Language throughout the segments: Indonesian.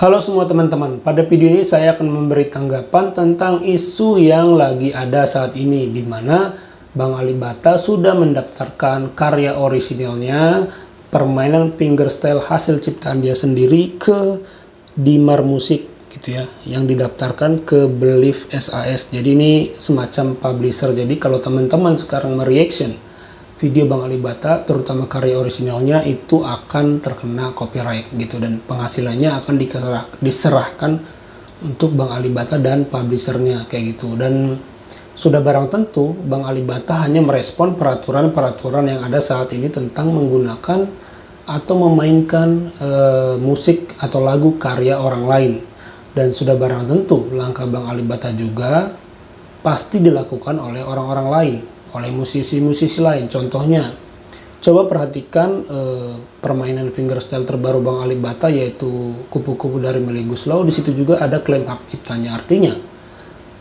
Halo semua teman-teman, pada video ini saya akan memberi tanggapan tentang isu yang lagi ada saat ini, di mana Bang Alibata sudah mendaftarkan karya orisinilnya, permainan fingerstyle hasil ciptaan dia sendiri ke Dimar Musik gitu ya, yang didaftarkan ke Belief SAS. Jadi ini semacam publisher. Jadi kalau teman-teman sekarang mereaction video Bang Alibata, terutama karya orisinalnya, itu akan terkena copyright gitu, dan penghasilannya akan diserahkan untuk Bang Alibata dan publishernya kayak gitu. Dan sudah barang tentu Bang Alibata hanya merespon peraturan-peraturan yang ada saat ini tentang menggunakan atau memainkan musik atau lagu karya orang lain. Dan sudah barang tentu langkah Bang Alibata juga pasti dilakukan oleh orang-orang lain, oleh musisi-musisi lain. Contohnya, coba perhatikan permainan fingerstyle terbaru Bang Alibata, yaitu Kupu-Kupu dari Melly Goeslaw. Di situ juga ada klaim hak ciptanya. Artinya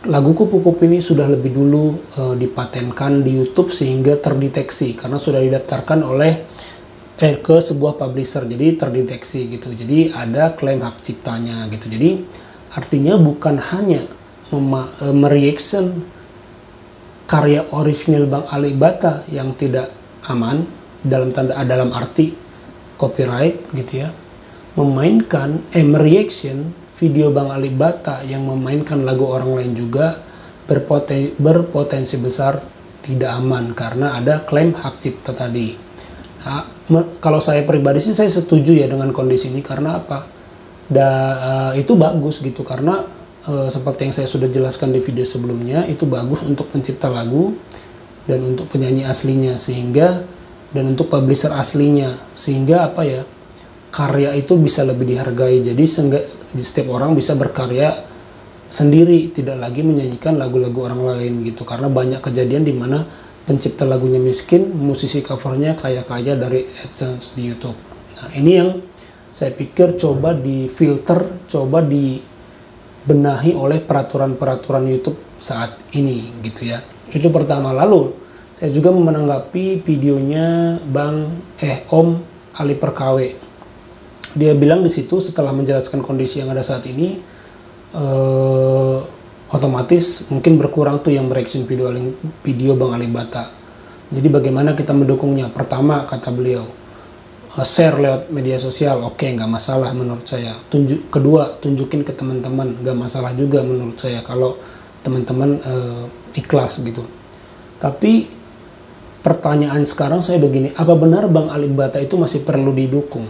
lagu Kupu-Kupu ini sudah lebih dulu dipatenkan di YouTube sehingga terdeteksi karena sudah didaftarkan oleh ke sebuah publisher, jadi terdeteksi gitu. Jadi ada klaim hak ciptanya gitu. Jadi artinya bukan hanya mereaction karya orisinil Bang Alibata yang tidak aman dalam arti copyright gitu ya, mereaction video Bang Alibata yang memainkan lagu orang lain juga berpotensi besar tidak aman karena ada klaim hak cipta tadi. Nah, kalau saya pribadi sih saya setuju ya dengan kondisi ini. Karena apa? Itu bagus gitu, karena seperti yang saya sudah jelaskan di video sebelumnya, itu bagus untuk pencipta lagu dan untuk penyanyi aslinya, dan untuk publisher aslinya, sehingga apa ya, karya itu bisa lebih dihargai. Jadi setiap orang bisa berkarya sendiri, tidak lagi menyanyikan lagu-lagu orang lain gitu. Karena banyak kejadian di mana pencipta lagunya miskin, musisi covernya kaya-kaya dari AdSense di YouTube. Nah, ini yang saya pikir coba difilter, coba dibenahi oleh peraturan-peraturan YouTube saat ini gitu ya. Itu pertama. Lalu saya juga menanggapi videonya Om Ali Perkawe. Dia bilang di situ setelah menjelaskan kondisi yang ada saat ini, otomatis mungkin berkurang tuh yang bereaction video Bang Alibata. Jadi bagaimana kita mendukungnya? Pertama, kata beliau, share lewat media sosial, oke, nggak masalah menurut saya. Kedua, tunjukin ke teman-teman, nggak masalah juga menurut saya kalau teman-teman ikhlas gitu. Tapi pertanyaan sekarang saya begini, apa benar Bang Alibata itu masih perlu didukung?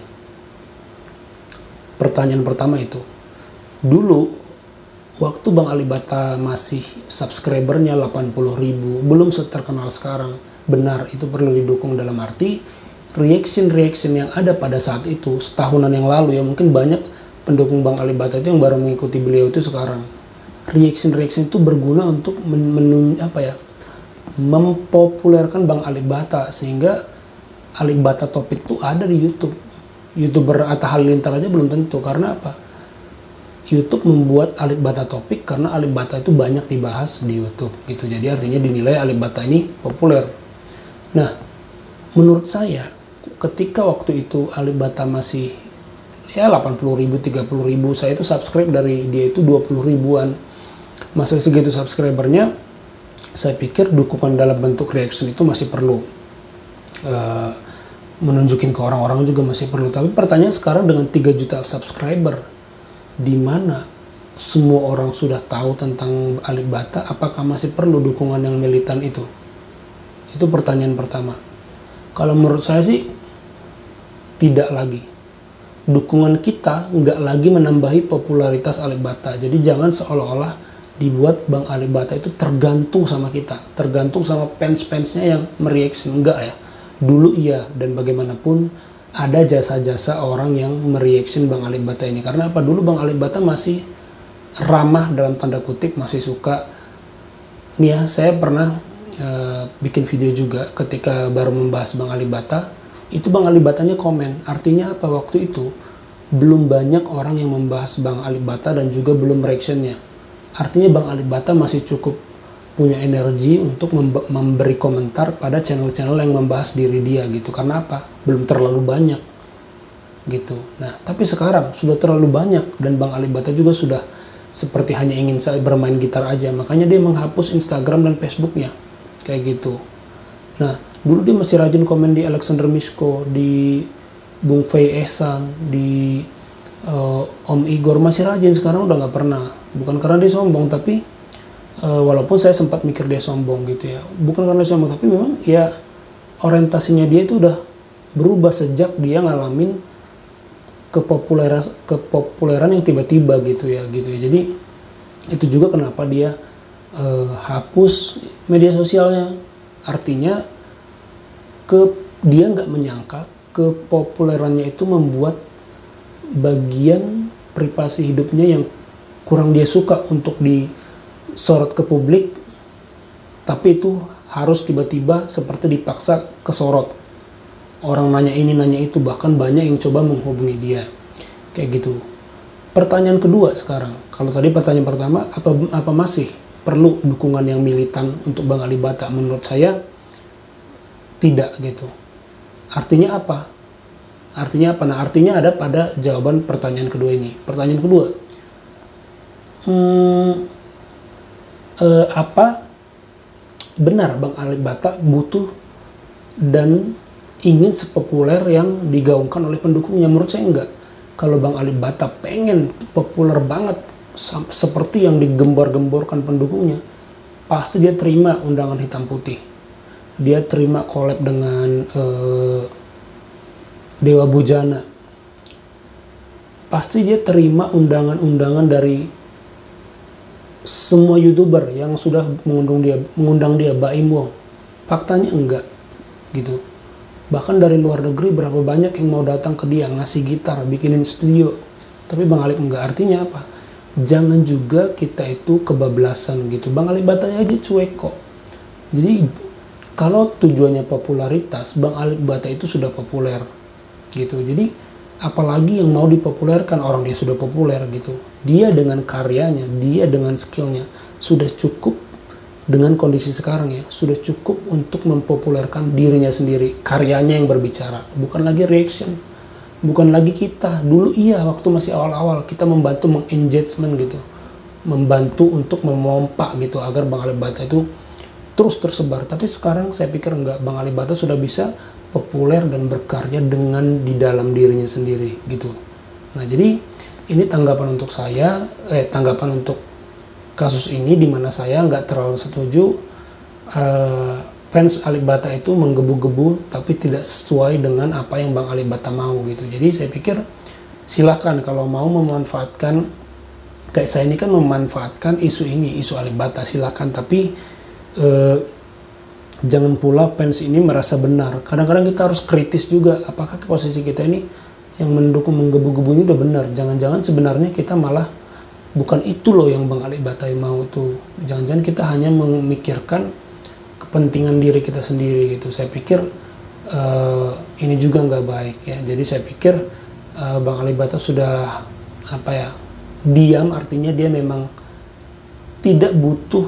Pertanyaan pertama itu. Dulu waktu Bang Alibata masih subscribernya 80.000, belum seterkenal sekarang, benar itu perlu didukung dalam arti reaction yang ada pada saat itu, setahunan yang lalu ya, mungkin banyak pendukung Bang Alibata itu yang baru mengikuti beliau itu sekarang. Reaction itu berguna untuk mempopulerkan Bang Alibata, sehingga Alibata Topik itu ada di YouTube. YouTuber Atta Halilintar aja belum tentu. Karena apa? YouTube membuat Alibata Topik karena Alibata itu banyak dibahas di YouTube gitu. Jadi artinya dinilai Alibata ini populer. Nah, menurut saya ketika waktu itu Alibata masih ya 80.000, 30.000, saya itu subscribe dari dia itu 20 ribuan. Masih segitu subscribernya, saya pikir dukungan dalam bentuk reaction itu masih perlu. Menunjukin ke orang-orang juga masih perlu. Tapi pertanyaan sekarang dengan 3 juta subscriber, di mana semua orang sudah tahu tentang Alibata, apakah masih perlu dukungan yang militan itu? Itu pertanyaan pertama. Kalau menurut saya sih tidak lagi. Dukungan kita nggak lagi menambahi popularitas Alibata. Jadi jangan seolah-olah dibuat Bang Alibata itu tergantung sama kita, tergantung sama fans-fansnya yang mereaction. Enggak ya. Dulu iya, dan bagaimanapun ada jasa-jasa orang yang mereaction Bang Alibata ini. Karena apa? Dulu Bang Alibata masih ramah dalam tanda kutip, masih suka. Nih ya, saya pernah bikin video juga ketika baru membahas Bang Alibata. Itu Bang Alibatanya komen. Artinya apa? Waktu itu belum banyak orang yang membahas Bang Alibata dan juga belum reactionnya. Artinya Bang Alibata masih cukup punya energi untuk memberi komentar pada channel-channel yang membahas diri dia gitu. Karena apa? Belum terlalu banyak. gitu. Nah, tapi sekarang sudah terlalu banyak dan Bang Alibata juga sudah seperti hanya ingin saya bermain gitar aja, makanya dia menghapus Instagram dan Facebooknya kayak gitu. Nah, dulu dia masih rajin komen di Alexander Misko, di Bung Fei Esan, di Om Igor, masih rajin. Sekarang udah nggak pernah. Bukan karena dia sombong, tapi walaupun saya sempat mikir dia sombong gitu ya, bukan karena dia sombong, tapi memang ya orientasinya dia itu udah berubah sejak dia ngalamin kepopuleran yang tiba-tiba gitu ya. Jadi itu juga kenapa dia hapus media sosialnya. Artinya dia nggak menyangka kepopulerannya itu membuat bagian privasi hidupnya yang kurang dia suka untuk disorot ke publik, tapi itu harus tiba-tiba seperti dipaksa kesorot. Orang nanya ini nanya itu, bahkan banyak yang coba menghubungi dia kayak gitu. Pertanyaan kedua sekarang, kalau tadi pertanyaan pertama, apa masih perlu dukungan yang militan untuk Bang Alibata? Menurut saya tidak gitu. Artinya apa? Nah, artinya ada pada jawaban pertanyaan kedua ini. Pertanyaan kedua, apa benar Bang Alibata butuh dan ingin sepopuler yang digaungkan oleh pendukungnya? Menurut saya enggak. Kalau Bang Alibata pengen populer banget seperti yang digembar-gemborkan pendukungnya, pasti dia terima undangan hitam putih. Dia terima collab dengan Dewa Bujana. Pasti dia terima undangan-undangan dari semua YouTuber yang sudah mengundang dia, Baim Wong. Faktanya enggak gitu. Bahkan dari luar negeri berapa banyak yang mau datang ke dia, ngasih gitar, bikinin studio. Tapi Bang Alib enggak. Artinya apa? Jangan juga kita itu kebablasan gitu. Bang Alibata aja cuek kok. Jadi kalau tujuannya popularitas, Bang Alibata itu sudah populer gitu. Jadi apalagi yang mau dipopulerkan, orang dia sudah populer gitu. Dia dengan karyanya, dia dengan skillnya sudah cukup. Dengan kondisi sekarang ya, sudah cukup untuk mempopulerkan dirinya sendiri. Karyanya yang berbicara, bukan lagi reaction, bukan lagi kita. Dulu iya, waktu masih awal-awal kita membantu mengengagement gitu, membantu untuk memompa gitu agar Bang Alibata itu terus tersebar. Tapi sekarang saya pikir enggak, Bang Alibata sudah bisa populer dan berkarya dengan di dalam dirinya sendiri gitu. Nah, jadi ini tanggapan untuk saya, tanggapan untuk kasus ini, dimana saya nggak terlalu setuju fans Alibata itu menggebu-gebu tapi tidak sesuai dengan apa yang Bang Alibata mau gitu. Jadi saya pikir silahkan kalau mau memanfaatkan, kayak saya ini kan memanfaatkan isu ini, isu Alibata, silahkan. Tapi jangan pula fans ini merasa benar. Kadang-kadang kita harus kritis juga, apakah posisi kita ini yang mendukung menggebu-gebunya udah benar. Jangan-jangan sebenarnya kita malah bukan itu loh yang Bang Alibata mau tuh. Jangan-jangan kita hanya memikirkan kepentingan diri kita sendiri gitu. Saya pikir ini juga nggak baik ya. Jadi saya pikir Bang Alibata sudah diam, artinya dia memang tidak butuh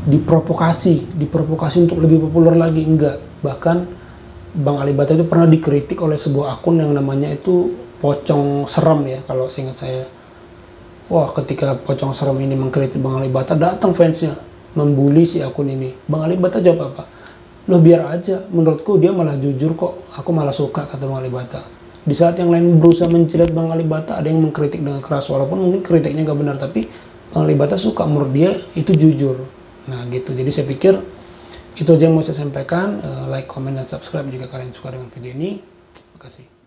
diprovokasi untuk lebih populer lagi, enggak. Bahkan Bang Alibata itu pernah dikritik oleh sebuah akun yang namanya itu Pocong Serem ya, kalau seingat saya. Wah, ketika Pocong Serem ini mengkritik Bang Alibata, datang fansnya membuli si akun ini. Bang Alibata jawab apa? Loh, biar aja, menurutku dia malah jujur kok, aku malah suka, kata Bang Alibata. Di saat yang lain berusaha menjilat Bang Alibata, ada yang mengkritik dengan keras, walaupun mungkin kritiknya nggak benar, tapi Bang Alibata suka, menurut dia itu jujur. Nah gitu, jadi saya pikir itu aja yang mau saya sampaikan. Like, comment, dan subscribe jika kalian suka dengan video ini. Terima kasih.